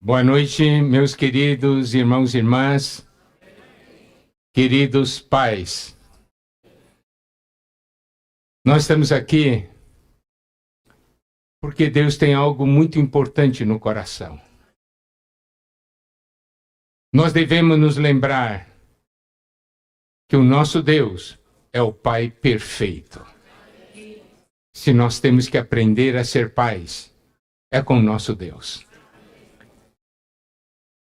Boa noite, meus queridos irmãos e irmãs, queridos pais. Nós estamos aqui porque Deus tem algo muito importante no coração. Nós devemos nos lembrar que o nosso Deus é o Pai perfeito. Se nós temos que aprender a ser pais, é com o nosso Deus.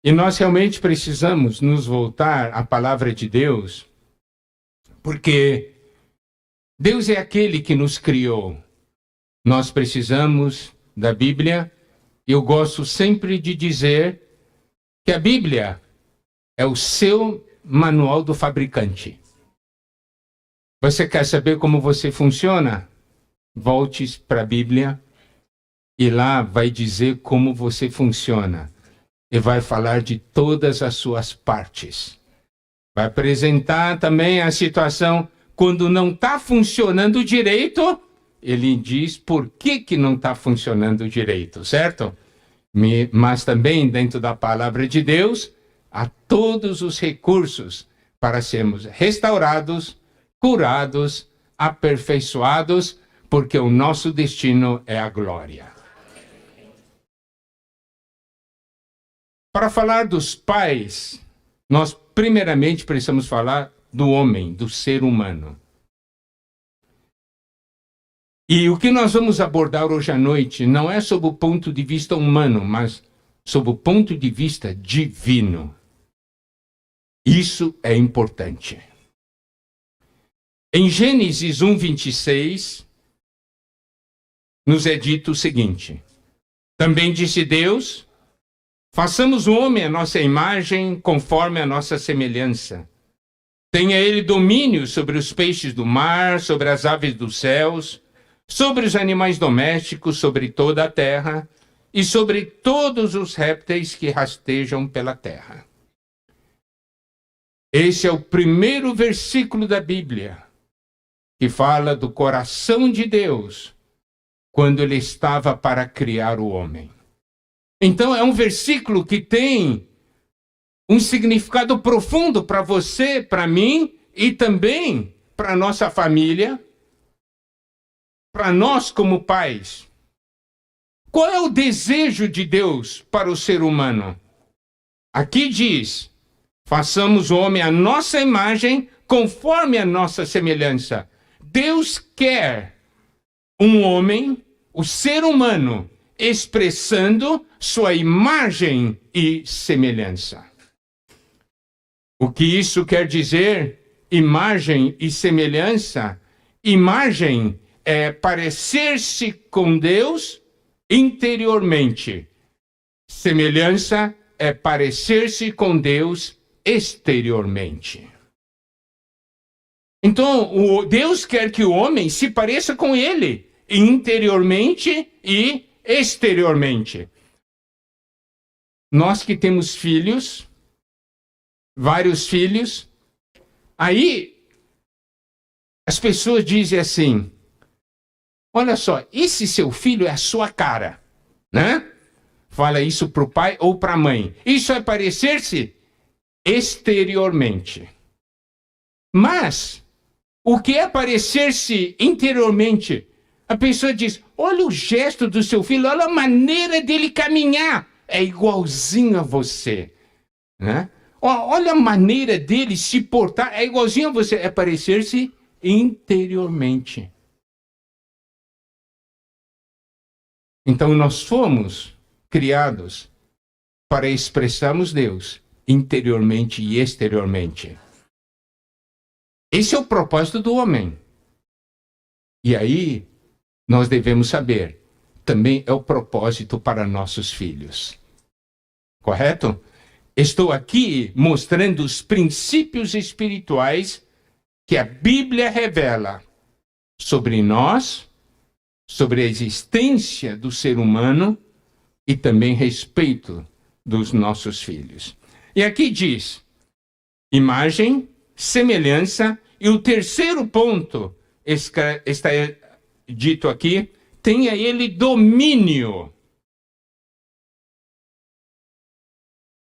E nós realmente precisamos nos voltar à palavra de Deus, porque Deus é aquele que nos criou. Nós precisamos da Bíblia. Eu gosto sempre de dizer que a Bíblia é o seu manual do fabricante. Você quer saber como você funciona? Volte para a Bíblia e lá vai dizer como você funciona. E vai falar de todas as suas partes. Vai apresentar também a situação quando não está funcionando direito. Ele diz por que não está funcionando direito, certo? Mas também dentro da palavra de Deus, há todos os recursos para sermos restaurados, curados, aperfeiçoados, porque o nosso destino é a glória. Para falar dos pais, nós primeiramente precisamos falar do homem, do ser humano. E o que nós vamos abordar hoje à noite não é sob o ponto de vista humano, mas sob o ponto de vista divino. Isso é importante. Em Gênesis 1:26, nos é dito o seguinte: também disse Deus: façamos o homem à nossa imagem, conforme a nossa semelhança. Tenha ele domínio sobre os peixes do mar, sobre as aves dos céus, sobre os animais domésticos, sobre toda a terra, e sobre todos os répteis que rastejam pela terra. Esse é o primeiro versículo da Bíblia, que fala do coração de Deus, quando ele estava para criar o homem. Então é um versículo que tem um significado profundo para você, para mim e também para nossa família, para nós como pais. Qual é o desejo de Deus para o ser humano? Aqui diz: façamos o homem à nossa imagem, conforme a nossa semelhança. Deus quer um homem, o ser humano, expressando sua imagem e semelhança. O que isso quer dizer? Imagem e semelhança. Imagem é parecer-se com Deus interiormente. Semelhança é parecer-se com Deus exteriormente. Então, Deus quer que o homem se pareça com ele interiormente e exteriormente. Nós que temos filhos, vários filhos, aí as pessoas dizem assim: olha só, esse seu filho é a sua cara, né? Fala isso para o pai ou para a mãe. Isso é parecer-se exteriormente. Mas o que é parecer-se interiormente? A pessoa diz: olha o gesto do seu filho, olha a maneira dele caminhar. É igualzinho a você. Né? Olha a maneira dele se portar. É igualzinho a você. É parecer-se interiormente. Então nós fomos criados para expressarmos Deus interiormente e exteriormente. Esse é o propósito do homem. E aí nós devemos saber, também é o propósito para nossos filhos. Correto? Estou aqui mostrando os princípios espirituais que a Bíblia revela sobre nós, sobre a existência do ser humano e também respeito dos nossos filhos. E aqui diz: imagem, semelhança, e o terceiro ponto está dito aqui: tenha ele domínio.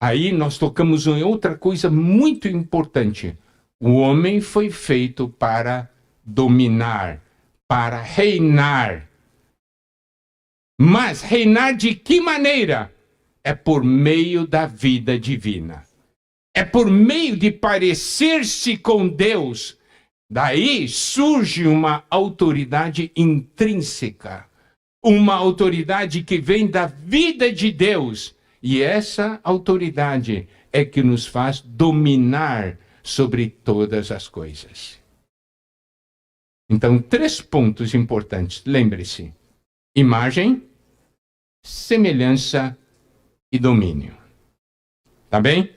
Aí nós tocamos em outra coisa muito importante. O homem foi feito para dominar, para reinar. Mas reinar de que maneira? É por meio da vida divina. É por meio de parecer-se com Deus. Daí surge uma autoridade intrínseca, uma autoridade que vem da vida de Deus. E essa autoridade é que nos faz dominar sobre todas as coisas. Então, 3 pontos importantes. Lembre-se: imagem, semelhança e domínio. Tá bem?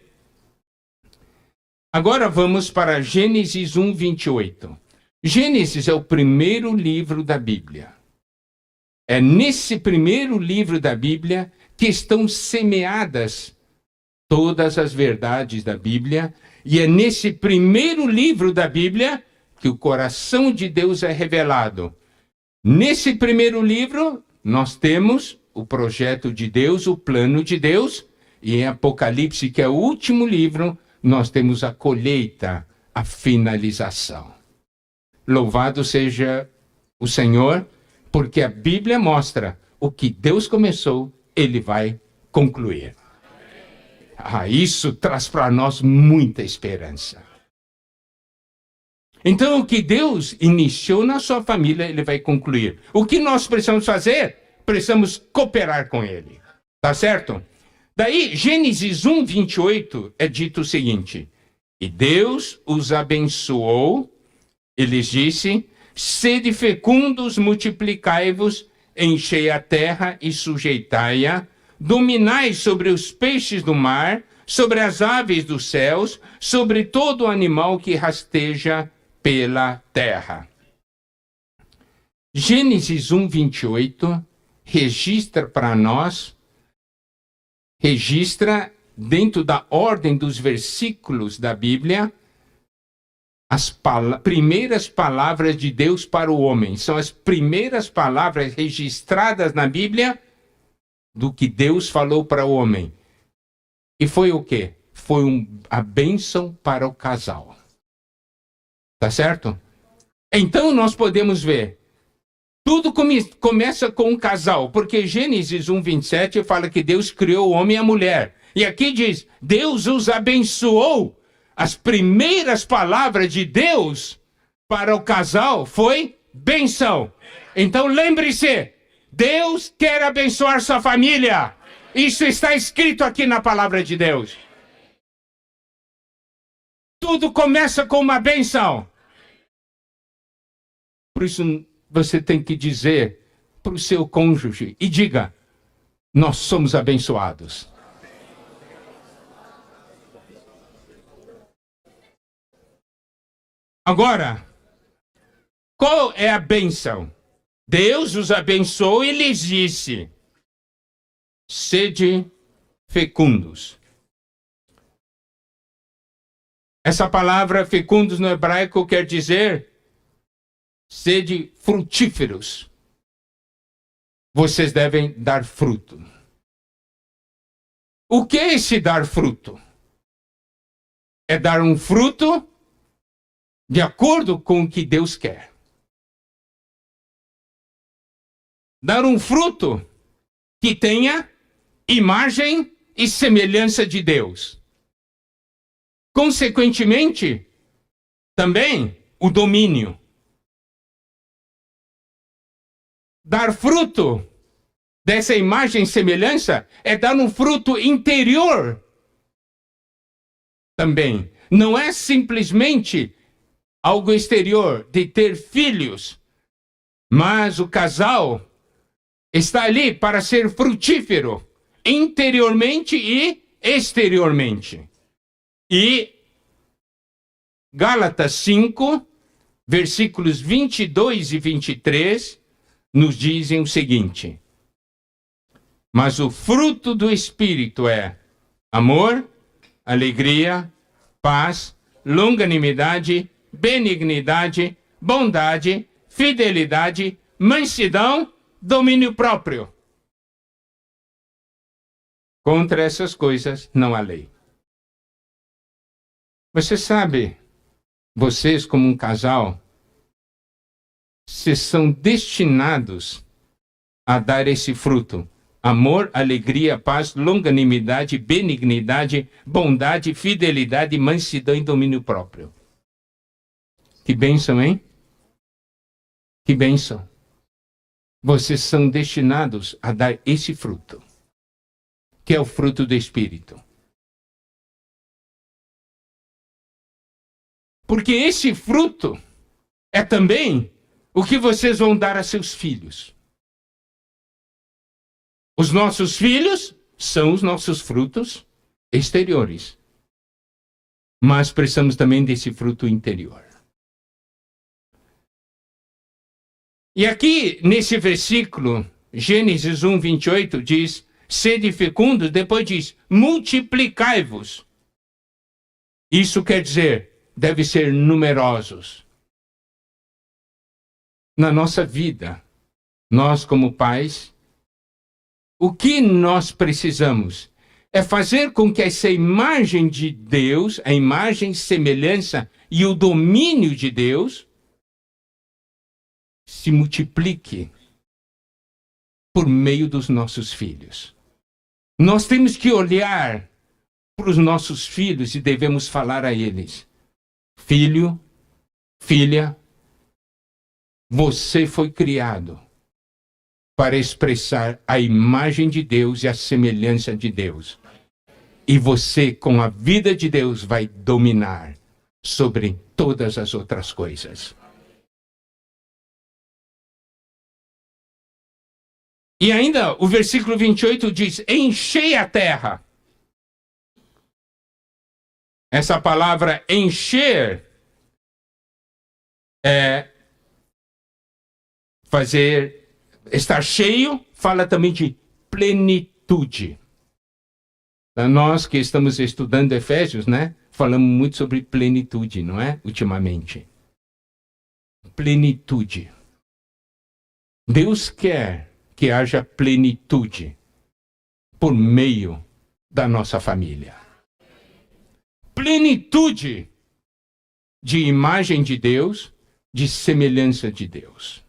Agora vamos para Gênesis 1, 28. Gênesis é o primeiro livro da Bíblia. É nesse primeiro livro da Bíblia que estão semeadas todas as verdades da Bíblia, e é nesse primeiro livro da Bíblia que o coração de Deus é revelado. Nesse primeiro livro, nós temos o projeto de Deus, o plano de Deus, e em Apocalipse, que é o último livro, nós temos a colheita, a finalização. Louvado seja o Senhor, porque a Bíblia mostra o que Deus começou, Ele vai concluir. Isso traz para nós muita esperança. Então, o que Deus iniciou na sua família, Ele vai concluir. O que nós precisamos fazer? Precisamos cooperar com Ele. Tá certo? Daí, Gênesis 1, 28, é dito o seguinte: e Deus os abençoou, e lhes disse: sede fecundos, multiplicai-vos, enchei a terra e sujeitai-a, dominai sobre os peixes do mar, sobre as aves dos céus, sobre todo animal que rasteja pela terra. Gênesis 1, 28 registra para nós, registra dentro da ordem dos versículos da Bíblia, as primeiras palavras de Deus para o homem. São as primeiras palavras registradas na Bíblia do que Deus falou para o homem. E foi o quê? Foi a bênção para o casal. Tá certo? Então nós podemos ver, tudo começa com um casal, porque Gênesis 1, 27 fala que Deus criou o homem e a mulher. E aqui diz, Deus os abençoou. As primeiras palavras de Deus para o casal foi bênção. Então lembre-se, Deus quer abençoar sua família. Isso está escrito aqui na palavra de Deus. Tudo começa com uma bênção. Por isso você tem que dizer para o seu cônjuge e diga, nós somos abençoados. Agora, qual é a bênção? Deus os abençoou e lhes disse, sede fecundos. Essa palavra fecundos no hebraico quer dizer sede frutíferos. Vocês devem dar fruto. O que é esse dar fruto? É dar um fruto de acordo com o que Deus quer. Dar um fruto que tenha imagem e semelhança de Deus. Consequentemente, também o domínio. Dar fruto dessa imagem e semelhança é dar um fruto interior também. Não é simplesmente algo exterior, de ter filhos, mas o casal está ali para ser frutífero, interiormente e exteriormente. E Gálatas 5, versículos 22 e 23, nos dizem o seguinte: mas o fruto do Espírito é amor, alegria, paz, longanimidade, benignidade, bondade, fidelidade, mansidão, domínio próprio. Contra essas coisas não há lei. Você sabe, vocês como um casal, vocês são destinados a dar esse fruto. Amor, alegria, paz, longanimidade, benignidade, bondade, fidelidade, mansidão e domínio próprio. Que bênção, hein? Que bênção. Vocês são destinados a dar esse fruto, que é o fruto do Espírito. Porque esse fruto é também o que vocês vão dar a seus filhos. Os nossos filhos são os nossos frutos exteriores. Mas precisamos também desse fruto interior. E aqui, nesse versículo, Gênesis 1, 28, diz, sede fecundos, depois diz, multiplicai-vos. Isso quer dizer, deve ser numerosos. Na nossa vida, nós como pais, o que nós precisamos é fazer com que essa imagem de Deus, a imagem, semelhança e o domínio de Deus se multiplique por meio dos nossos filhos. Nós temos que olhar para os nossos filhos e devemos falar a eles: filho, filha, você foi criado para expressar a imagem de Deus e a semelhança de Deus. E você, com a vida de Deus, vai dominar sobre todas as outras coisas. E ainda o versículo 28 diz, enchei a terra. Essa palavra encher é estar cheio, fala também de plenitude. Nós que estamos estudando Efésios, né? Falamos muito sobre plenitude, não é? Ultimamente. Plenitude. Deus quer que haja plenitude por meio da nossa família. Plenitude de imagem de Deus, de semelhança de Deus.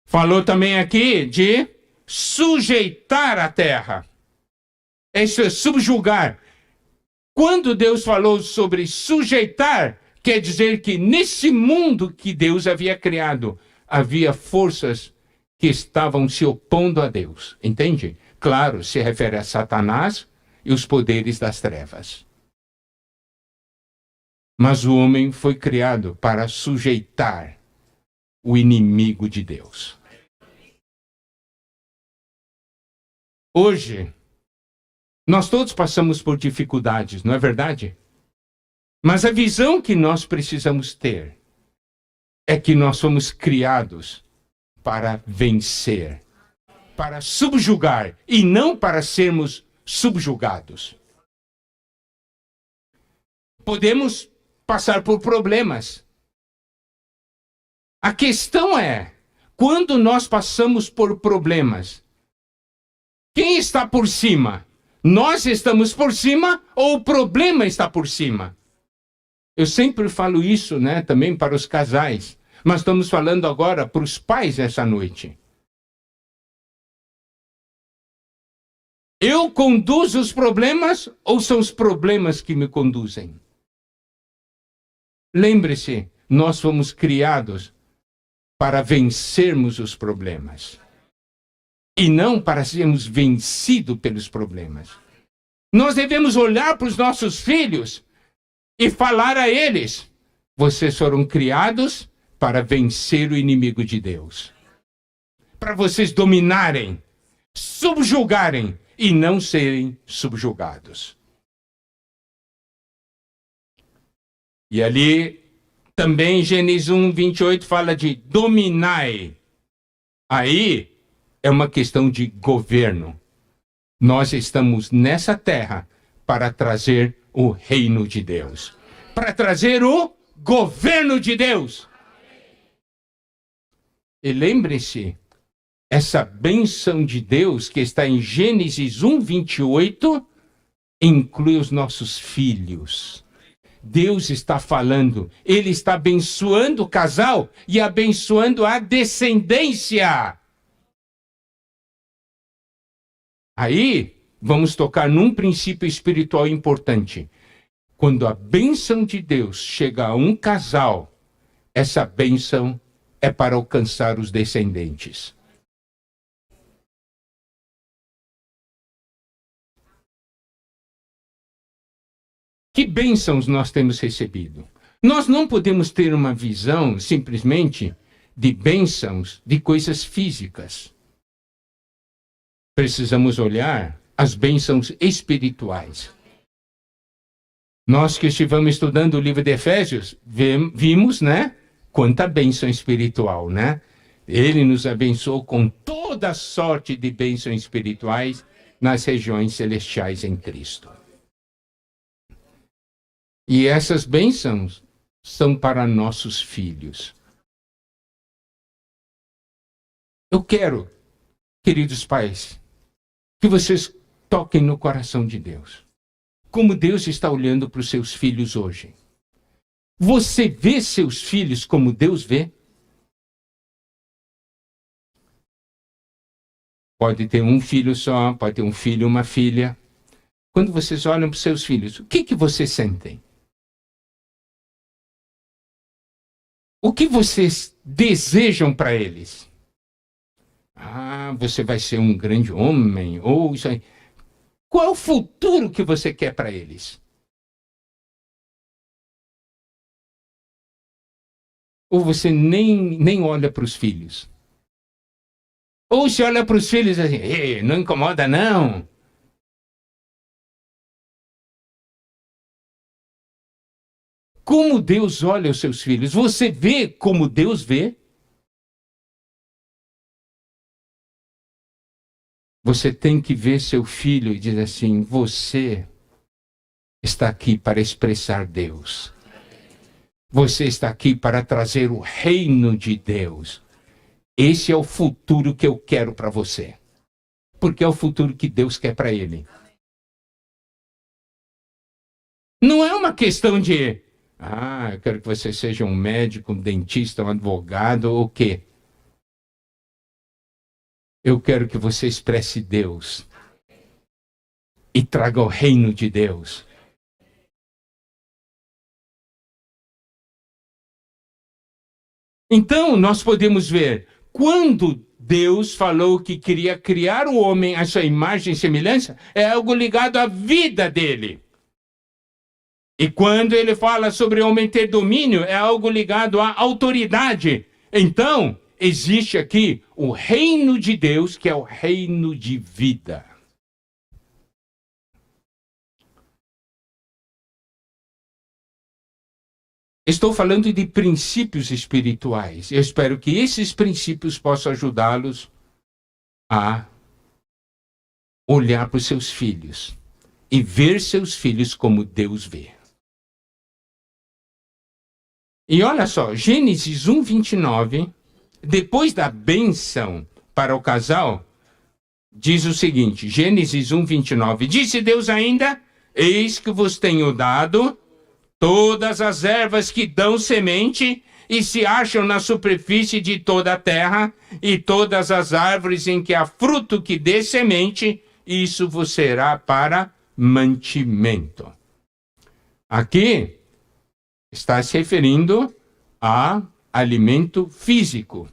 Falou também aqui de sujeitar a terra. Isso é subjugar. Quando Deus falou sobre sujeitar, quer dizer que nesse mundo que Deus havia criado, havia forças que estavam se opondo a Deus. Entende? Claro, se refere a Satanás e os poderes das trevas. Mas o homem foi criado para sujeitar o inimigo de Deus. Hoje, nós todos passamos por dificuldades, não é verdade? Mas a visão que nós precisamos ter é que nós fomos criados para vencer, para subjugar e não para sermos subjugados. Podemos passar por problemas. A questão é, quando nós passamos por problemas, quem está por cima? Nós estamos por cima ou o problema está por cima? Eu sempre falo isso, né, também para os casais, mas estamos falando agora para os pais essa noite. Eu conduzo os problemas ou são os problemas que me conduzem? Lembre-se, nós fomos criados para vencermos os problemas. E não para sermos vencidos pelos problemas. Nós devemos olhar para os nossos filhos e falar a eles: vocês foram criados para vencer o inimigo de Deus. Para vocês dominarem, subjugarem e não serem subjugados. E ali também Gênesis 1, 28 fala de dominai. Aí é uma questão de governo. Nós estamos nessa terra para trazer o reino de Deus. Para trazer o governo de Deus. E lembre-se essa bênção de Deus que está em Gênesis 1:28 inclui os nossos filhos. Deus está falando, Ele está abençoando o casal e abençoando a descendência. Aí, vamos tocar num princípio espiritual importante. Quando a bênção de Deus chega a um casal, essa bênção é para alcançar os descendentes. Que bênçãos nós temos recebido? Nós não podemos ter uma visão simplesmente de bênçãos de coisas físicas. Precisamos olhar as bênçãos espirituais. Nós que estivemos estudando o livro de Efésios, vimos, né? Quanta bênção espiritual, né? Ele nos abençoou com toda sorte de bênçãos espirituais nas regiões celestiais em Cristo. E essas bênçãos são para nossos filhos. Eu quero, queridos pais, que vocês toquem no coração de Deus. Como Deus está olhando para os seus filhos hoje. Você vê seus filhos como Deus vê? Pode ter um filho só, pode ter um filho e uma filha. Quando vocês olham para os seus filhos, o que vocês sentem? O que vocês desejam para eles? Ah, você vai ser um grande homem, ou isso aí. Qual é o futuro que você quer para eles? Ou você nem olha para os filhos? Ou se olha para os filhos assim, ei, não incomoda não. Como Deus olha os seus filhos? Você vê como Deus vê? Você tem que ver seu filho e dizer assim, você está aqui para expressar Deus. Você está aqui para trazer o reino de Deus. Esse é o futuro que eu quero para você. Porque é o futuro que Deus quer para ele. Não é uma questão de, eu quero que você seja um médico, um dentista, um advogado, ou o quê? Eu quero que você expresse Deus e traga o reino de Deus. Então, nós podemos ver, quando Deus falou que queria criar o homem à sua imagem e semelhança, é algo ligado à vida dele. E quando ele fala sobre o homem ter domínio, é algo ligado à autoridade. Então, existe aqui o reino de Deus, que é o reino de vida. Estou falando de princípios espirituais. Eu espero que esses princípios possam ajudá-los a olhar para os seus filhos e ver seus filhos como Deus vê. E olha só, Gênesis 1:29, depois da bênção para o casal, diz o seguinte, Gênesis 1:29, disse Deus ainda, eis que vos tenho dado todas as ervas que dão semente e se acham na superfície de toda a terra, e todas as árvores em que há fruto que dê semente, isso vos será para mantimento. Aqui está se referindo a alimento físico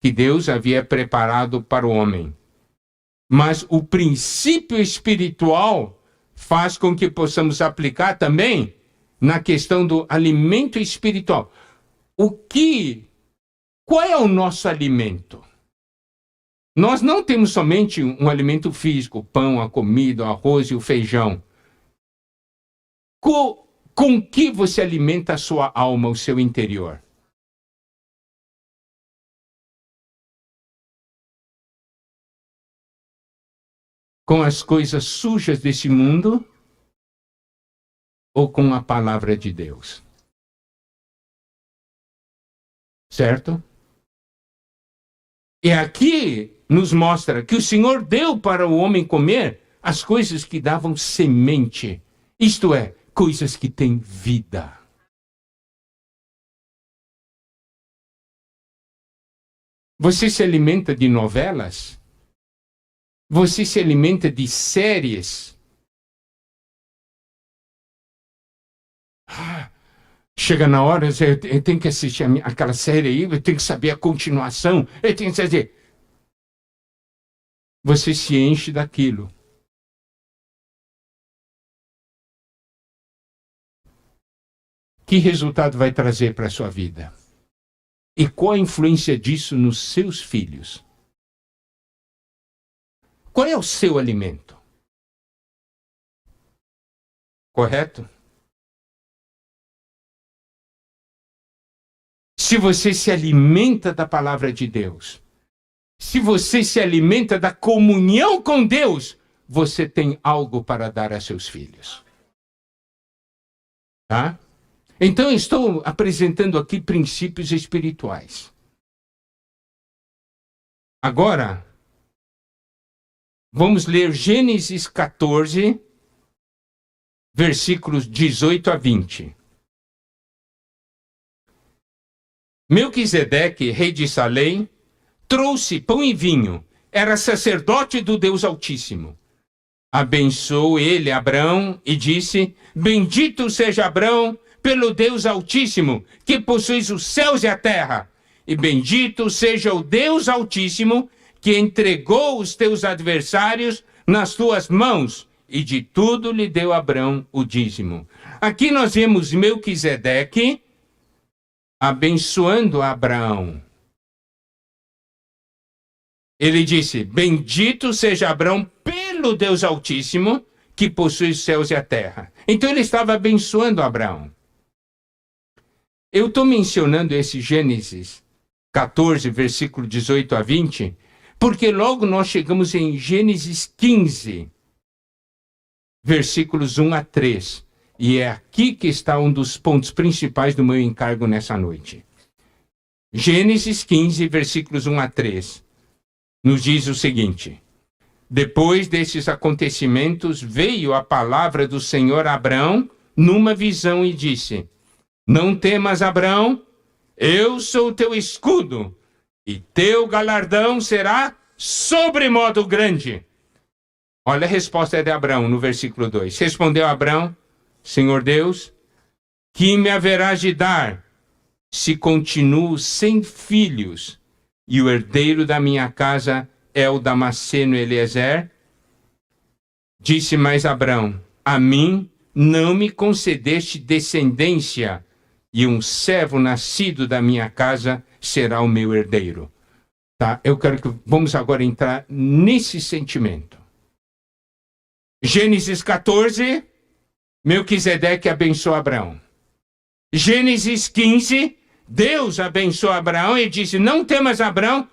que Deus havia preparado para o homem. Mas o princípio espiritual faz com que possamos aplicar também na questão do alimento espiritual. Qual é o nosso alimento? Nós não temos somente um alimento físico, o pão, a comida, o arroz e o feijão. Com que você alimenta a sua alma, o seu interior? Com as coisas sujas desse mundo ou com a palavra de Deus? Certo? E aqui nos mostra que o Senhor deu para o homem comer as coisas que davam semente, isto é, coisas que têm vida. Você se alimenta de novelas? Você se alimenta de séries? Chega na hora, eu tenho que assistir aquela série aí, eu tenho que saber a continuação, eu tenho que saber. Você se enche daquilo. Que resultado vai trazer para a sua vida? E qual a influência disso nos seus filhos? Qual é o seu alimento? Correto? Se você se alimenta da palavra de Deus, se você se alimenta da comunhão com Deus, você tem algo para dar a seus filhos. Tá? Então, estou apresentando aqui princípios espirituais. Agora, vamos ler Gênesis 14, versículos 18 a 20. Melquisedeque, rei de Salém, trouxe pão e vinho. Era sacerdote do Deus Altíssimo. Abençoou ele Abrão e disse: Bendito seja Abrão pelo Deus Altíssimo, que possui os céus e a terra. E bendito seja o Deus Altíssimo, que entregou os teus adversários nas tuas mãos. E de tudo lhe deu Abrão o dízimo. Aqui nós vemos Melquisedeque abençoando Abraão. Ele disse: Bendito seja Abraão pelo Deus Altíssimo, que possui os céus e a terra. Então ele estava abençoando Abraão. Eu estou mencionando esse Gênesis 14, versículo 18 a 20, porque logo nós chegamos em Gênesis 15, versículos 1 a 3. E é aqui que está um dos pontos principais do meu encargo nessa noite. Gênesis 15, versículos 1 a 3. Nos diz o seguinte: Depois desses acontecimentos, veio a palavra do Senhor a Abrão numa visão e disse: Não temas, Abrão, eu sou teu escudo, e teu galardão será sobremodo grande. Olha a resposta de Abrão no versículo 2. Respondeu Abrão: Senhor Deus, que me haverás de dar se continuo sem filhos, e o herdeiro da minha casa é o Damasceno Eliezer? Disse mais Abrão: A mim não me concedeste descendência, e um servo nascido da minha casa será o meu herdeiro. Tá? Eu quero que vamos agora entrar nesse sentimento. Gênesis 14, Melquisedeque abençoa Abraão. Gênesis 15, Deus abençoa Abraão e disse: Não temas, Abraão,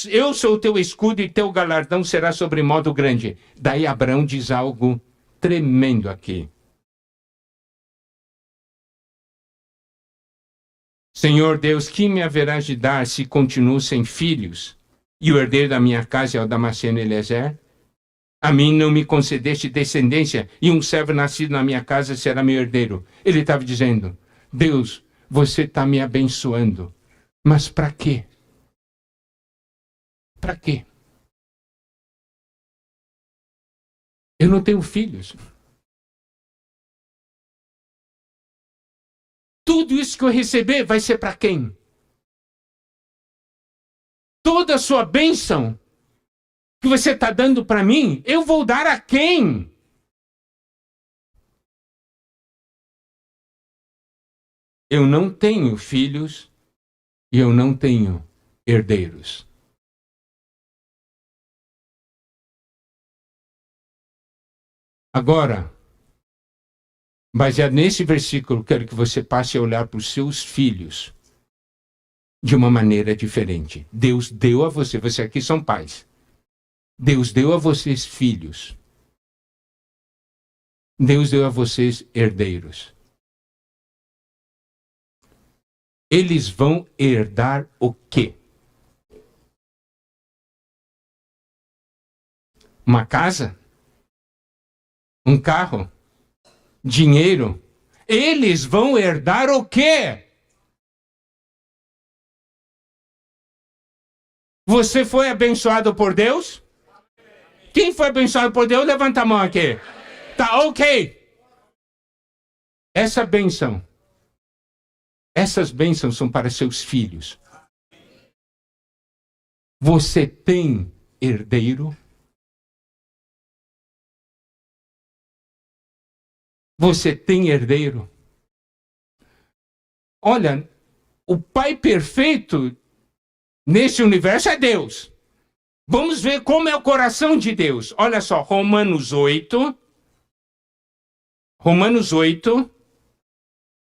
eu sou o teu escudo e teu galardão será sobremodo grande. Daí Abraão diz algo tremendo aqui. Senhor Deus, que me haverás de dar se continuo sem filhos, e o herdeiro da minha casa é o Damasceno Eliezer? A mim não me concedeste descendência, e um servo nascido na minha casa será meu herdeiro. Ele estava dizendo: Deus, você está me abençoando, mas para quê? Para quê? Eu não tenho filhos. Tudo isso que eu receber vai ser para quem? Toda a sua bênção que você está dando para mim, eu vou dar a quem? Eu não tenho filhos e eu não tenho herdeiros. Agora, baseado nesse versículo, quero que você passe a olhar para os seus filhos de uma maneira diferente. Deus deu a você, você aqui são pais. Deus deu a vocês filhos. Deus deu a vocês herdeiros. Eles vão herdar o quê? uma casa, um carro, dinheiro. Eles vão herdar o quê? Você foi abençoado por Deus? Quem foi abençoado por Deus, levanta a mão aqui. Tá ok. Essas bênçãos são para seus filhos. Você tem herdeiro? Você tem herdeiro? Olha, o Pai perfeito nesse universo é Deus. Vamos ver como é o coração de Deus. Olha só, Romanos 8,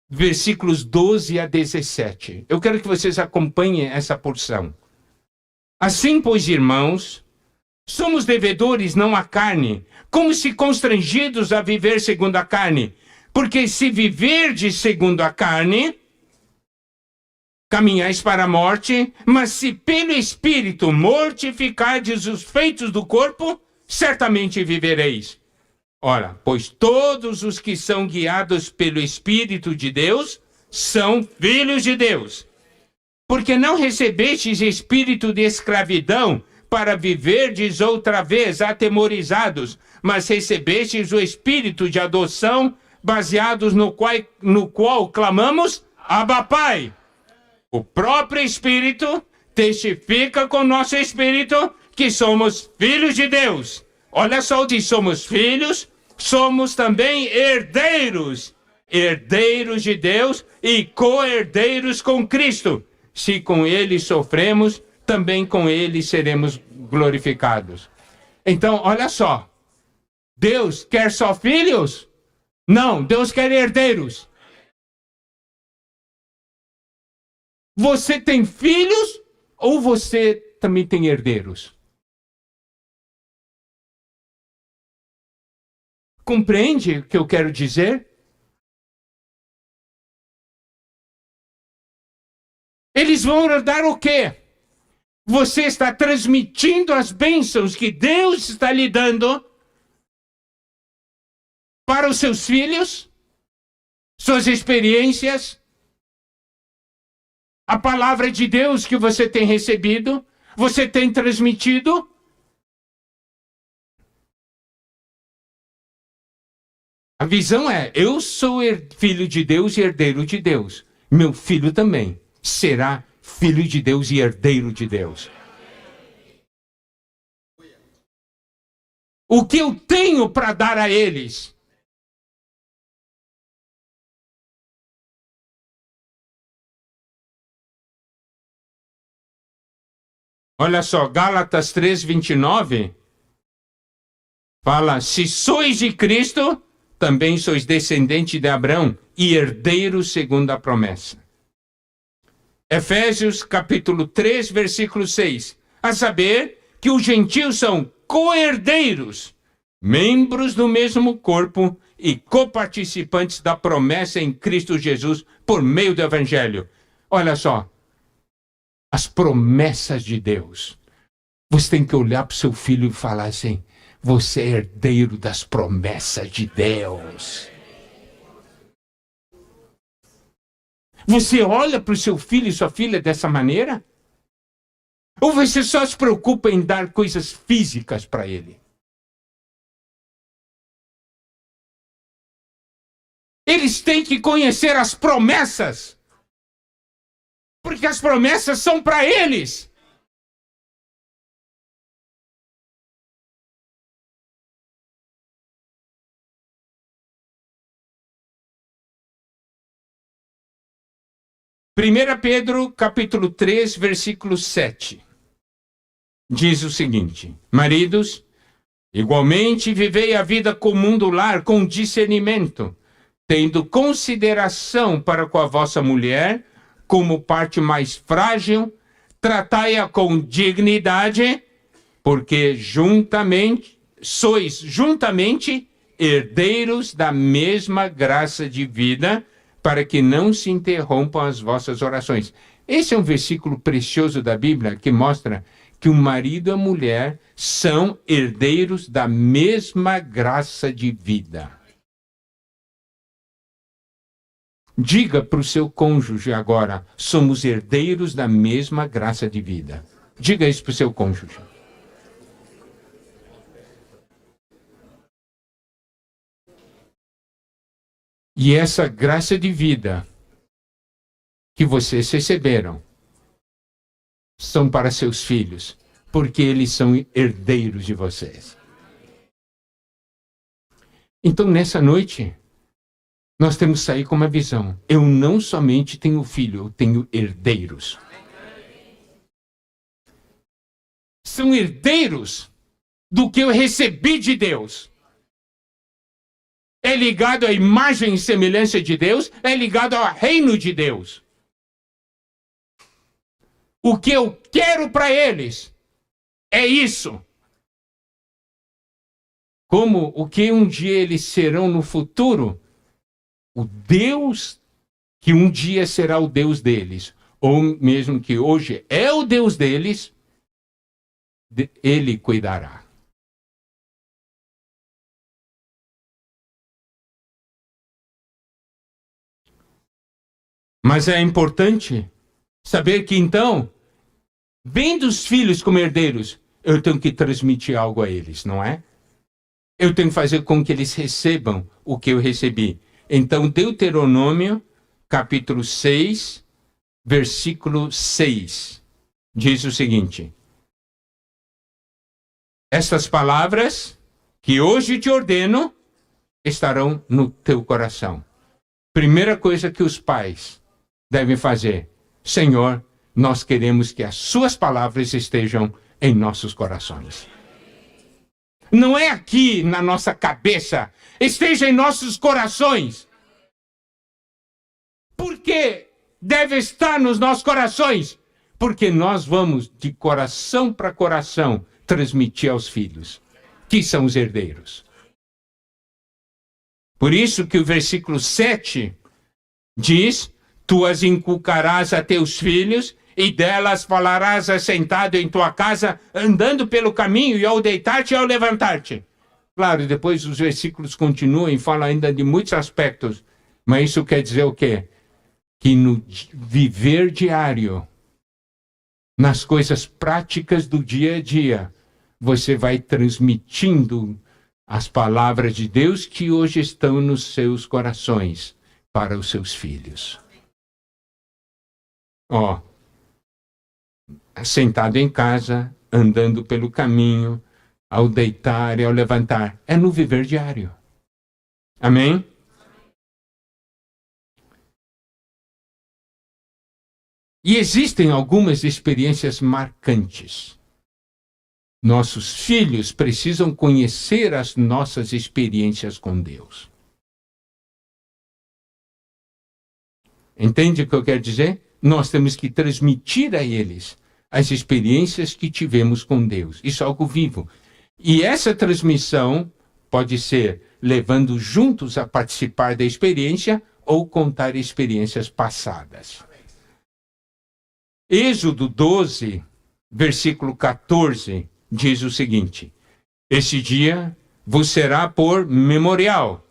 versículos 12 a 17. Eu quero que vocês acompanhem essa porção. Assim, pois, irmãos, somos devedores não à carne, como se constrangidos a viver segundo a carne. Porque se viverdes segundo a carne, caminhais para a morte, mas se pelo Espírito mortificardes os feitos do corpo, certamente vivereis. Ora, pois todos os que são guiados pelo Espírito de Deus são filhos de Deus. Porque não recebestes espírito de escravidão para viverdes outra vez atemorizados, mas recebestes o espírito de adoção, baseados no qual clamamos, Abba Pai. O próprio Espírito testifica com nosso espírito que somos filhos de Deus. Olha só, diz, somos filhos, somos também herdeiros, herdeiros de Deus e co-herdeiros com Cristo. Se com ele sofremos, também com ele seremos glorificados. Então, olha só, Deus quer só filhos? Não, Deus quer herdeiros. Você tem filhos ou você também tem herdeiros? Compreende o que eu quero dizer? Eles vão herdar o quê? Você está transmitindo as bênçãos que Deus está lhe dando para os seus filhos, suas experiências, a palavra de Deus que você tem recebido, você tem transmitido. A visão é, eu sou filho de Deus e herdeiro de Deus. Meu filho também será filho de Deus e herdeiro de Deus. O que eu tenho para dar a eles? Olha só, Gálatas 3:29 fala, se sois de Cristo, também sois descendente de Abraão e herdeiros segundo a promessa. Efésios capítulo 3, versículo 6. A saber que os gentios são co-herdeiros, membros do mesmo corpo e coparticipantes da promessa em Cristo Jesus por meio do Evangelho. Olha só, as promessas de Deus. Você tem que olhar para o seu filho e falar assim, você é herdeiro das promessas de Deus. Você olha para o seu filho e sua filha dessa maneira? Ou você só se preocupa em dar coisas físicas para ele? Eles têm que conhecer as promessas. Porque as promessas são para eles. Primeira Pedro, capítulo 3, versículo 7. Diz o seguinte, maridos, igualmente vivei a vida comum do lar com discernimento, tendo consideração para com a vossa mulher, como parte mais frágil, tratai-a com dignidade, porque sois juntamente herdeiros da mesma graça de vida, para que não se interrompam as vossas orações. Esse é um versículo precioso da Bíblia que mostra que o marido e a mulher são herdeiros da mesma graça de vida. Diga para o seu cônjuge agora, somos herdeiros da mesma graça de vida. Diga isso para o seu cônjuge. E essa graça de vida que vocês receberam são para seus filhos, porque eles são herdeiros de vocês. Então, nessa noite, nós temos que sair com uma visão. Eu não somente tenho filho, eu tenho herdeiros. São herdeiros do que eu recebi de Deus. É ligado à imagem e semelhança de Deus, é ligado ao reino de Deus. O que eu quero para eles é isso. Como o que um dia eles serão no futuro, o Deus que um dia será o Deus deles, ou mesmo que hoje é o Deus deles, ele cuidará. Mas é importante saber que então, vendo os filhos como herdeiros, eu tenho que transmitir algo a eles, não é? Eu tenho que fazer com que eles recebam o que eu recebi. Então, Deuteronômio, capítulo 6, versículo 6, diz o seguinte: estas palavras que hoje te ordeno estarão no teu coração. Primeira coisa que os pais devem fazer: Senhor, nós queremos que as suas palavras estejam em nossos corações. Não é aqui na nossa cabeça, esteja em nossos corações. Por que deve estar nos nossos corações? Porque nós vamos de coração para coração transmitir aos filhos, que são os herdeiros. Por isso que o versículo 7 diz: tu as inculcarás a teus filhos, e delas falarás assentado em tua casa, andando pelo caminho, e ao deitar-te e ao levantar-te. Claro, depois os versículos continuam e falam ainda de muitos aspectos, mas isso quer dizer o quê? Que no viver diário, nas coisas práticas do dia a dia, você vai transmitindo as palavras de Deus que hoje estão nos seus corações para os seus filhos. Sentado em casa, andando pelo caminho, ao deitar e ao levantar. É no viver diário. Amém? E existem algumas experiências marcantes. Nossos filhos precisam conhecer as nossas experiências com Deus. Entende o que eu quero dizer? Nós temos que transmitir a eles as experiências que tivemos com Deus. Isso é algo vivo. E essa transmissão pode ser levando juntos a participar da experiência ou contar experiências passadas. Êxodo 12, versículo 14, diz o seguinte: esse dia vos será por memorial,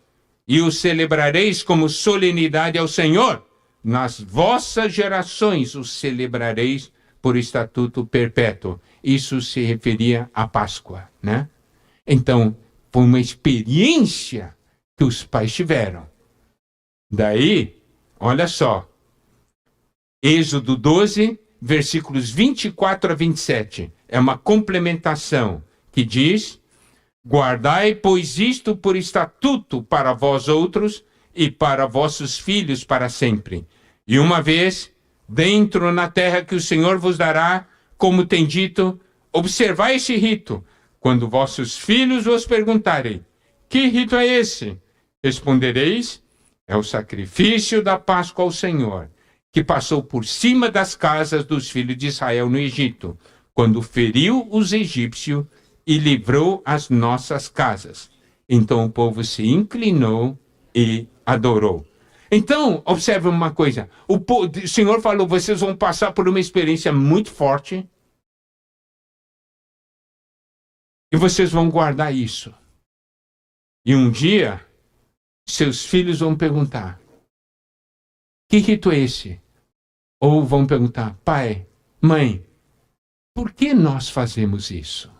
e o celebrareis como solenidade ao Senhor. Nas vossas gerações o celebrareis por estatuto perpétuo. Isso se referia à Páscoa, né? Então, foi uma experiência que os pais tiveram. Daí, olha só, Êxodo 12, versículos 24 a 27. É uma complementação que diz: guardai, pois, isto por estatuto para vós outros e para vossos filhos para sempre. E uma vez dentro na terra que o Senhor vos dará, como tem dito, observai este rito. Quando vossos filhos vos perguntarem: que rito é esse? Respondereis: é o sacrifício da Páscoa ao Senhor, que passou por cima das casas dos filhos de Israel no Egito, quando feriu os egípcios e livrou as nossas casas. Então o povo se inclinou e adorou. Então, observe uma coisa. O Senhor falou: vocês vão passar por uma experiência muito forte. E vocês vão guardar isso. E um dia, seus filhos vão perguntar: que rito é esse? Ou vão perguntar: pai, mãe, por que nós fazemos isso?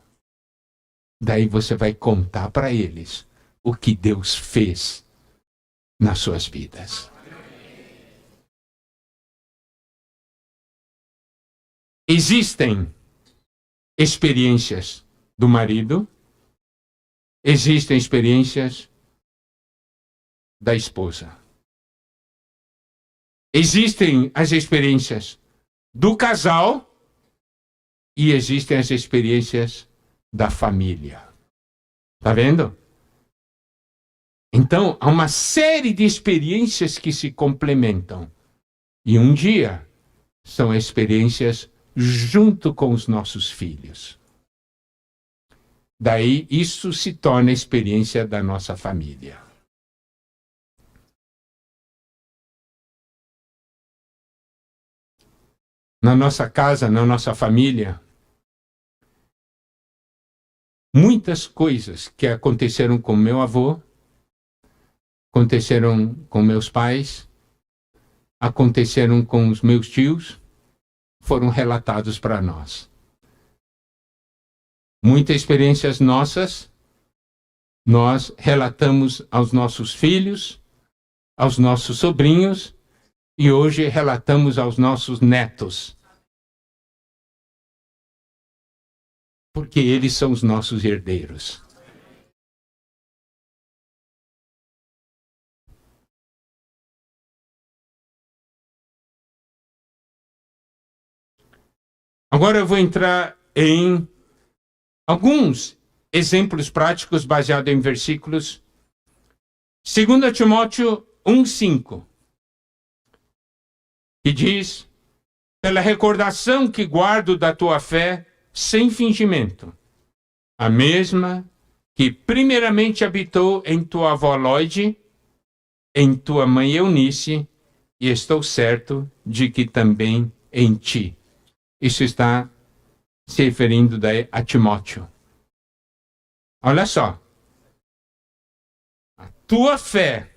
Daí você vai contar para eles o que Deus fez nas suas vidas. Existem experiências do marido, existem experiências da esposa. Existem as experiências do casal e existem as experiências da família. Tá vendo? Então, há uma série de experiências que se complementam. E um dia são experiências junto com os nossos filhos. Daí, isso se torna a experiência da nossa família. Na nossa casa, na nossa família, muitas coisas que aconteceram com meu avô, aconteceram com meus pais, aconteceram com os meus tios, foram relatados para nós. Muitas experiências nossas, nós relatamos aos nossos filhos, aos nossos sobrinhos, e hoje relatamos aos nossos netos. Porque eles são os nossos herdeiros. Agora eu vou entrar em alguns exemplos práticos baseados em versículos. 2 Timóteo 1:5. Que diz: pela recordação que guardo da tua fé sem fingimento, a mesma que primeiramente habitou em tua avó Lóide, em tua mãe Eunice, e estou certo de que também em ti. Isso está se referindo daí a Timóteo. Olha só. A tua fé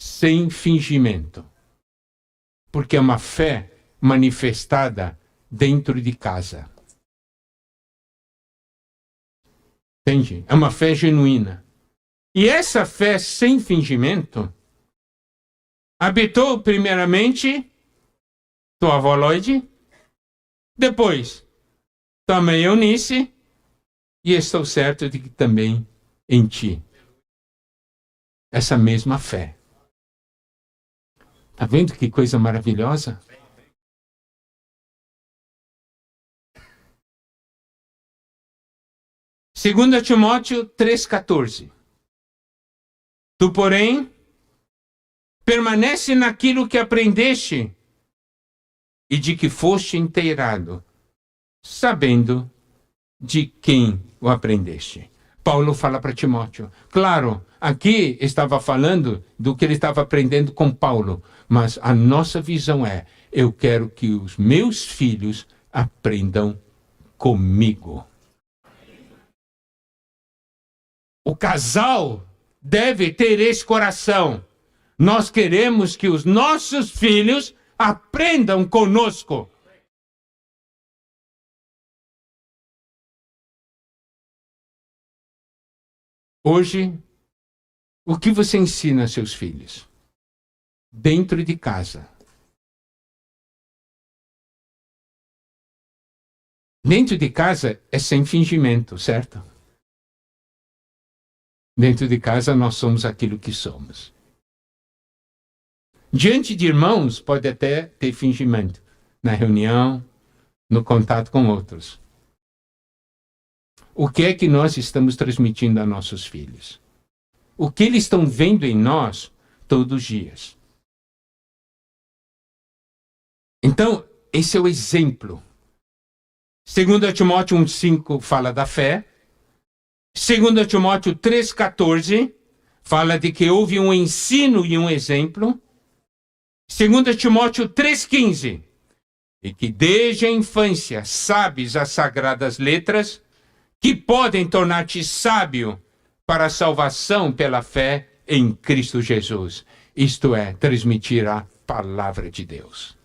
sem fingimento. Porque é uma fé manifestada dentro de casa. Entende? É uma fé genuína. E essa fé sem fingimento habitou primeiramente tua avó Lóide, depois tua mãe Eunice, e estou certo de que também em ti. Essa mesma fé. Está vendo que coisa maravilhosa? Segunda Timóteo 3,14. Tu, porém, permanece naquilo que aprendeste e de que foste inteirado, sabendo de quem o aprendeste. Paulo fala para Timóteo. Claro, aqui estava falando do que ele estava aprendendo com Paulo, mas a nossa visão é: eu quero que os meus filhos aprendam comigo. O casal deve ter esse coração. Nós queremos que os nossos filhos aprendam conosco. Hoje, o que você ensina a seus filhos? Dentro de casa. Dentro de casa é sem fingimento, certo? Dentro de casa nós somos aquilo que somos. Diante de irmãos pode até ter fingimento. Na reunião, no contato com outros. O que é que nós estamos transmitindo a nossos filhos? O que eles estão vendo em nós todos os dias? Então, esse é o exemplo. 2 Timóteo 1,5 fala da fé. 2 Timóteo 3,14 fala de que houve um ensino e um exemplo. 2 Timóteo 3,15, e que desde a infância sabes as sagradas letras, que podem tornar-te sábio para a salvação pela fé em Cristo Jesus. Isto é, transmitir a palavra de Deus.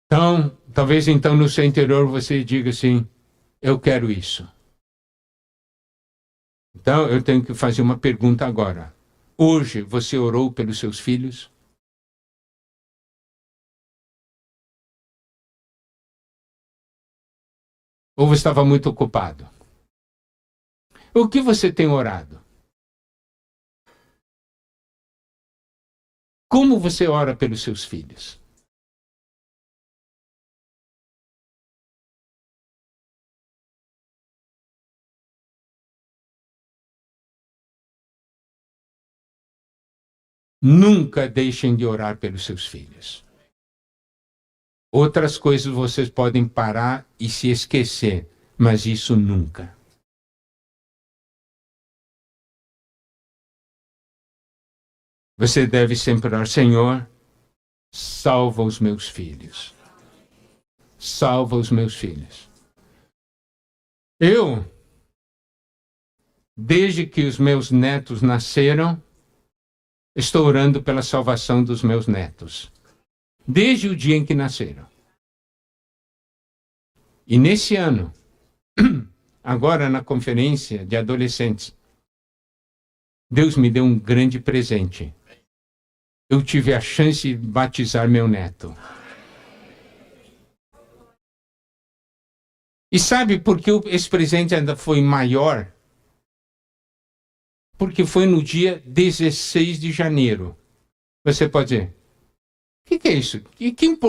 Então, talvez então no seu interior você diga assim, eu quero isso. Então, eu tenho que fazer uma pergunta agora. Hoje, você orou pelos seus filhos? Ou você estava muito ocupado? O que você tem orado? Como você ora pelos seus filhos? Nunca deixem de orar pelos seus filhos. Outras coisas vocês podem parar e se esquecer, mas isso nunca. Você deve sempre orar, Senhor, salva os meus filhos. Salva os meus filhos. Eu, desde que os meus netos nasceram, estou orando pela salvação dos meus netos. Desde o dia em que nasceram. E nesse ano, agora na conferência de adolescentes, Deus me deu um grande presente. Eu tive a chance de batizar meu neto. E sabe por que esse presente ainda foi maior? Porque foi no dia 16 de janeiro. Você pode dizer, o que é isso?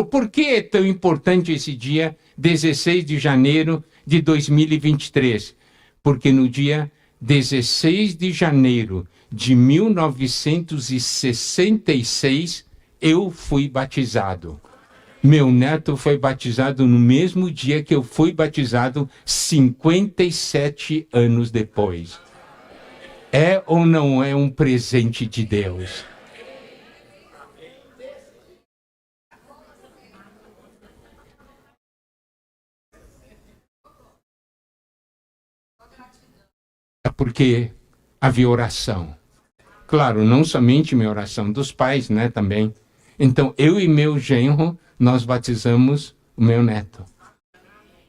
Por que é tão importante esse dia 16 de janeiro de 2023? Porque no dia 16 de janeiro de 1966, eu fui batizado. Meu neto foi batizado no mesmo dia que eu fui batizado, 57 anos depois. É ou não é um presente de Deus? É porque havia oração. Claro, não somente minha oração, dos pais, né, também. Então, eu e meu genro, nós batizamos o meu neto.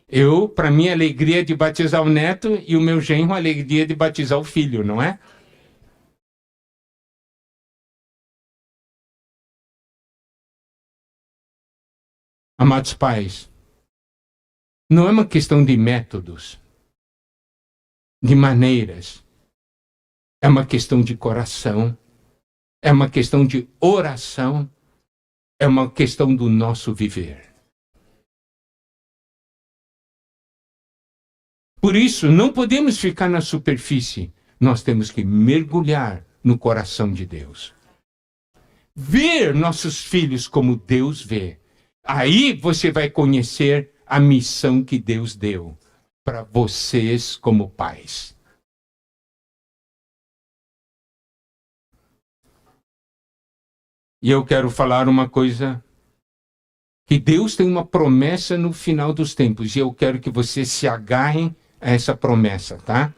Eu, para mim, a alegria de batizar o neto e o meu genro, a alegria de batizar o filho, não é? Amados pais, não é uma questão de métodos, de maneiras. É uma questão de coração, é uma questão de oração, é uma questão do nosso viver. Por isso, não podemos ficar na superfície, nós temos que mergulhar no coração de Deus. Ver nossos filhos como Deus vê. Aí você vai conhecer a missão que Deus deu para vocês como pais. E eu quero falar uma coisa, que Deus tem uma promessa no final dos tempos, e eu quero que vocês se agarrem a essa promessa, tá?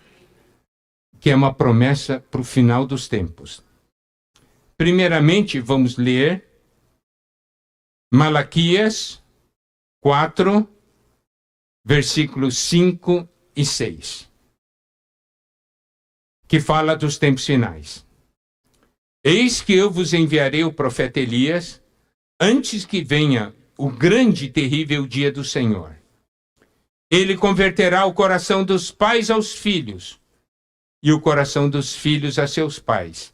Que é uma promessa para o final dos tempos. Primeiramente, vamos ler Malaquias 4, versículos 5 e 6, que fala dos tempos finais. Eis que eu vos enviarei o profeta Elias, antes que venha o grande e terrível dia do Senhor. Ele converterá o coração dos pais aos filhos, e o coração dos filhos a seus pais,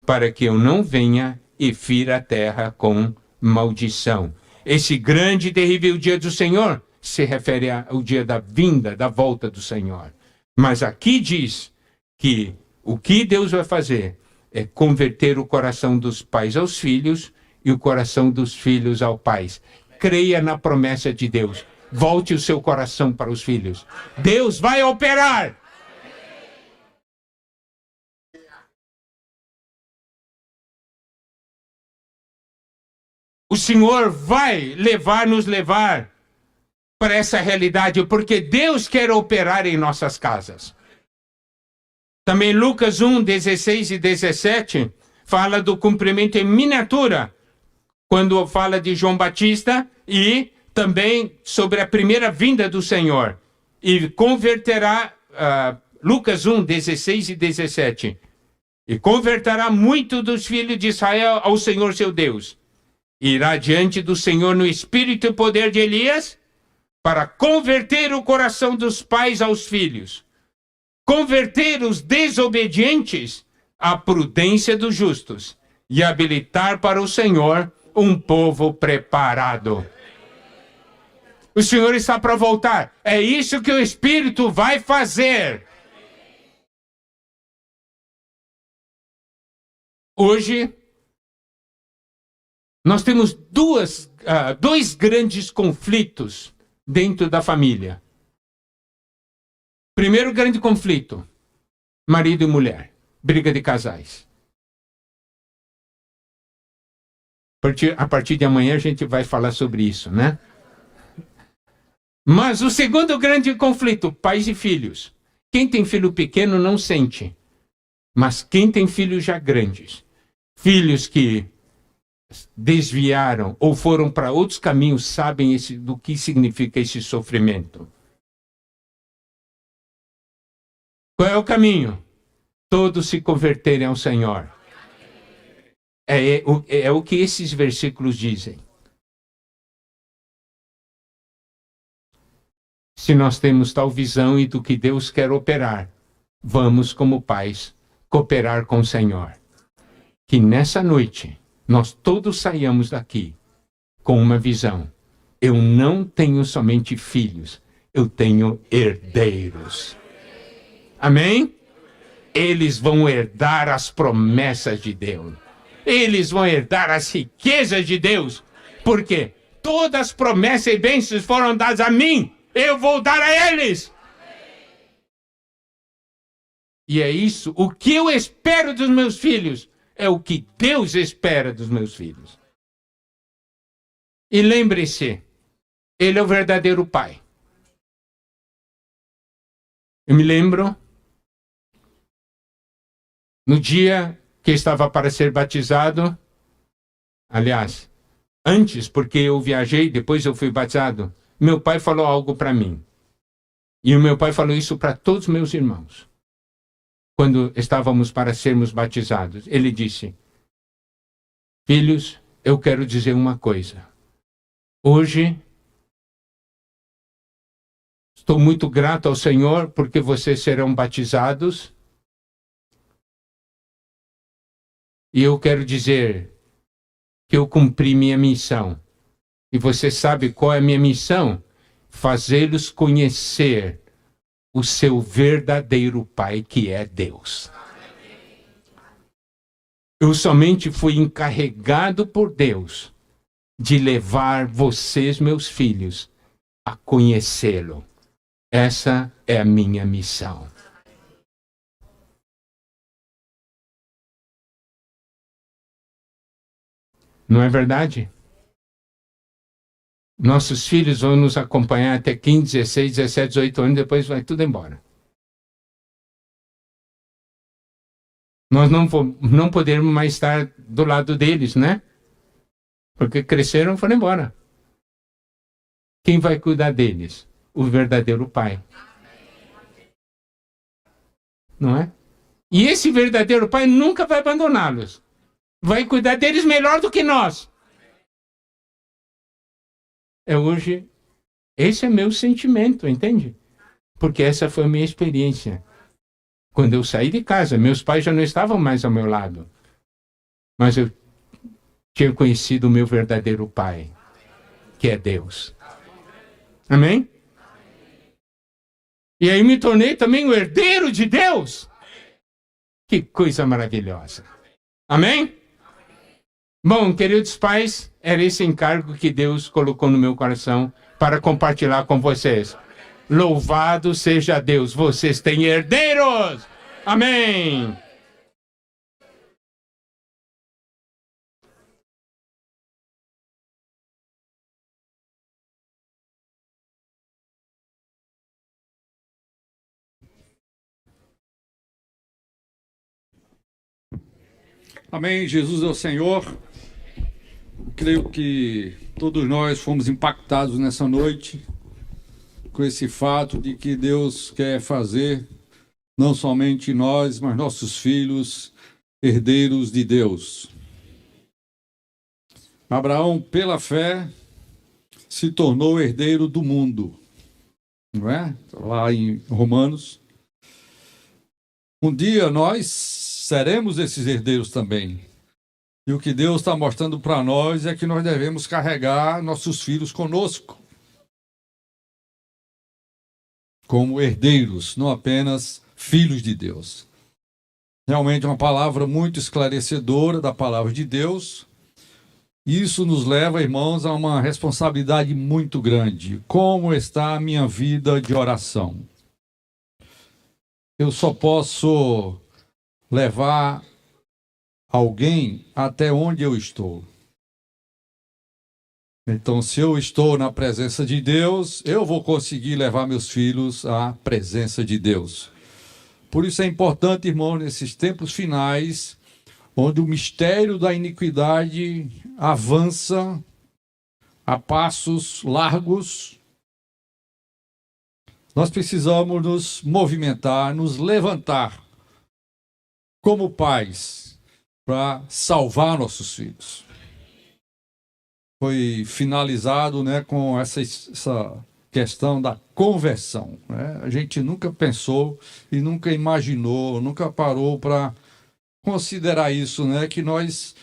para que eu não venha e fira a terra com maldição. Esse grande e terrível dia do Senhor se refere ao dia da vinda, da volta do Senhor. Mas aqui diz que o que Deus vai fazer é converter o coração dos pais aos filhos e o coração dos filhos aos pais. Creia na promessa de Deus. Volte o seu coração para os filhos. Deus vai operar. o Senhor vai nos levar para essa realidade, porque Deus quer operar em nossas casas. Também Lucas 1, 16 e 17 fala do cumprimento em miniatura, quando fala de João Batista e também sobre a primeira vinda do Senhor. E converterá, Lucas 1, 16 e 17, e converterá muito dos filhos de Israel ao Senhor seu Deus. Irá diante do Senhor no espírito e poder de Elias, para converter o coração dos pais aos filhos, converter os desobedientes à prudência dos justos e habilitar para o Senhor um povo preparado. O Senhor está para voltar. É isso que o Espírito vai fazer. Hoje, nós temos dois grandes conflitos dentro da família. Primeiro grande conflito, marido e mulher, briga de casais. A partir de amanhã a gente vai falar sobre isso, né? Mas o segundo grande conflito, pais e filhos. Quem tem filho pequeno não sente, mas quem tem filhos já grandes, filhos que desviaram ou foram para outros caminhos, sabem do que significa esse sofrimento. Qual é o caminho? Todos se converterem ao Senhor. É o que esses versículos dizem. Se nós temos tal visão e do que Deus quer operar, vamos, como pais, cooperar com o Senhor. Que nessa noite nós todos saiamos daqui com uma visão. Eu não tenho somente filhos, eu tenho herdeiros. Amém? Eles vão herdar as promessas de Deus. Eles vão herdar as riquezas de Deus. Porque todas as promessas e bênçãos foram dadas a mim. Eu vou dar a eles. E é isso. O que eu espero dos meus filhos é o que Deus espera dos meus filhos. E lembre-se, Ele é o verdadeiro Pai. Eu me lembro, no dia que estava para ser batizado, aliás, antes, porque eu viajei, depois eu fui batizado, meu pai falou algo para mim. E o meu pai falou isso para todos os meus irmãos. Quando estávamos para sermos batizados, ele disse: filhos, eu quero dizer uma coisa. Hoje, estou muito grato ao Senhor porque vocês serão batizados. E eu quero dizer que eu cumpri minha missão. E você sabe qual é a minha missão? Fazê-los conhecer o seu verdadeiro Pai, que é Deus. Eu somente fui encarregado por Deus de levar vocês, meus filhos, a conhecê-lo. Essa é a minha missão. Não é verdade? Nossos filhos vão nos acompanhar até 15, 16, 17, 18 anos, depois vai tudo embora. Nós não podemos mais estar do lado deles, né? Porque cresceram e foram embora. Quem vai cuidar deles? O verdadeiro Pai. Não é? E esse verdadeiro Pai nunca vai abandoná-los. Vai cuidar deles melhor do que nós. Hoje, esse é meu sentimento, entende? Porque essa foi a minha experiência. Quando eu saí de casa, meus pais já não estavam mais ao meu lado. Mas eu tinha conhecido o meu verdadeiro Pai, que é Deus. Amém? E aí me tornei também o herdeiro de Deus. Que coisa maravilhosa. Amém? Bom, queridos pais, era esse encargo que Deus colocou no meu coração para compartilhar com vocês. Louvado seja Deus, vocês têm herdeiros! Amém! Amém. Jesus é o Senhor. Creio que todos nós fomos impactados nessa noite com esse fato de que Deus quer fazer não somente nós, mas nossos filhos herdeiros de Deus. Abraão, pela fé, se tornou herdeiro do mundo, não é? Lá em Romanos. Um dia nós seremos esses herdeiros também. E o que Deus está mostrando para nós é que nós devemos carregar nossos filhos conosco, como herdeiros, não apenas filhos de Deus. Realmente é uma palavra muito esclarecedora da palavra de Deus. Isso nos leva, irmãos, a uma responsabilidade muito grande. Como está a minha vida de oração? Eu só posso levar alguém até onde eu estou. Então, se eu estou na presença de Deus, eu vou conseguir levar meus filhos à presença de Deus. Por isso é importante, irmão, nesses tempos finais, onde o mistério da iniquidade avança a passos largos, nós precisamos nos movimentar, nos levantar como pais para salvar nossos filhos. Foi finalizado, né, com essa questão da conversão, né? A gente nunca pensou e nunca imaginou, nunca parou para considerar isso, né, que nós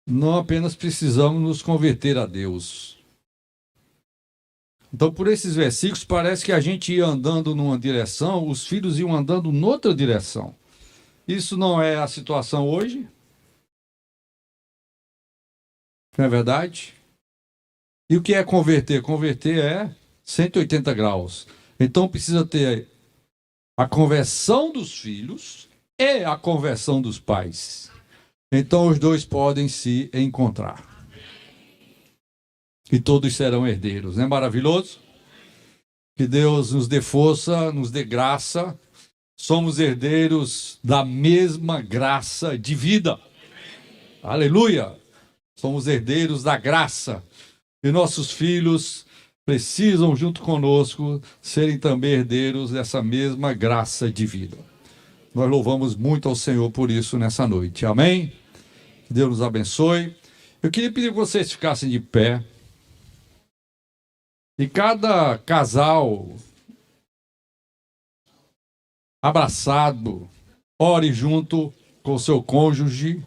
não apenas precisamos nos converter a Deus. Então, por esses versículos, parece que a gente ia andando numa direção, os filhos iam andando noutra direção. Isso não é a situação hoje? Não é verdade? E o que é converter? Converter é 180 graus. Então precisa ter a conversão dos filhos e a conversão dos pais. Então os dois podem se encontrar. E todos serão herdeiros. Não é maravilhoso? Que Deus nos dê força, nos dê graça. Somos herdeiros da mesma graça de vida. Aleluia! Somos herdeiros da graça. E nossos filhos precisam, junto conosco, serem também herdeiros dessa mesma graça de vida. Nós louvamos muito ao Senhor por isso nessa noite. Amém? Que Deus nos abençoe. Eu queria pedir que vocês ficassem de pé. E cada casal abraçado, ore junto com o seu cônjuge.